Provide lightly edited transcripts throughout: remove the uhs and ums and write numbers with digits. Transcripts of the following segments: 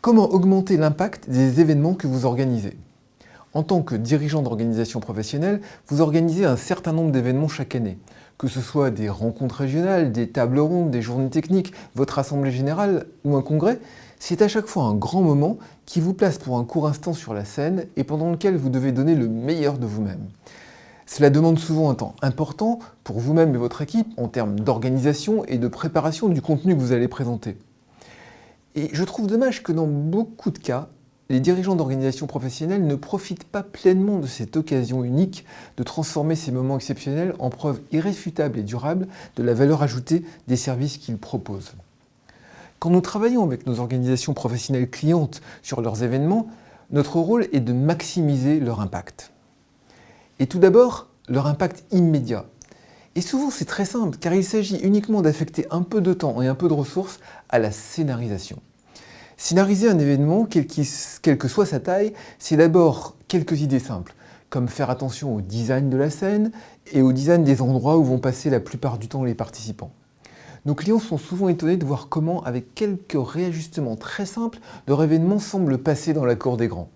Comment augmenter l'impact des événements que vous organisez? En tant que dirigeant d'organisation professionnelle, vous organisez un certain nombre d'événements chaque année. Que ce soit des rencontres régionales, des tables rondes, des journées techniques, votre assemblée générale ou un congrès, c'est à chaque fois un grand moment qui vous place pour un court instant sur la scène et pendant lequel vous devez donner le meilleur de vous-même. Cela demande souvent un temps important pour vous-même et votre équipe en termes d'organisation et de préparation du contenu que vous allez présenter. Et je trouve dommage que dans beaucoup de cas, les dirigeants d'organisations professionnelles ne profitent pas pleinement de cette occasion unique de transformer ces moments exceptionnels en preuve irréfutable et durable de la valeur ajoutée des services qu'ils proposent. Quand nous travaillons avec nos organisations professionnelles clientes sur leurs événements, notre rôle est de maximiser leur impact. Et tout d'abord, leur impact immédiat. Et souvent c'est très simple, car il s'agit uniquement d'affecter un peu de temps et un peu de ressources à la scénarisation. Scénariser un événement, quelle que soit sa taille, c'est d'abord quelques idées simples, comme faire attention au design de la scène et au design des endroits où vont passer la plupart du temps les participants. Nos clients sont souvent étonnés de voir comment, avec quelques réajustements très simples, leur événement semble passer dans la cour des grands.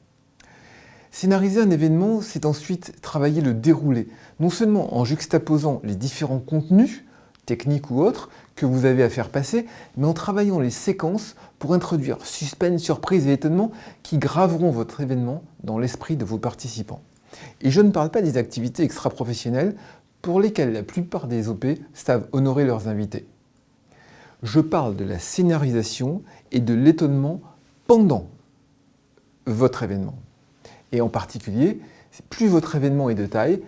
Scénariser un événement, c'est ensuite travailler le déroulé, non seulement en juxtaposant les différents contenus, techniques ou autres, que vous avez à faire passer, mais en travaillant les séquences pour introduire suspense, surprise et étonnement qui graveront votre événement dans l'esprit de vos participants. Et je ne parle pas des activités extra-professionnelles pour lesquelles la plupart des OP savent honorer leurs invités. Je parle de la scénarisation et de l'étonnement pendant votre événement. Et en particulier, plus votre événement est de taille,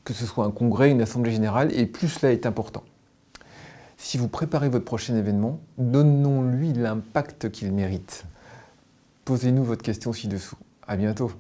que ce soit un congrès, une assemblée générale, et plus cela est important. Si vous préparez votre prochain événement, donnons-lui l'impact qu'il mérite. Posez-nous votre question ci-dessous. À bientôt.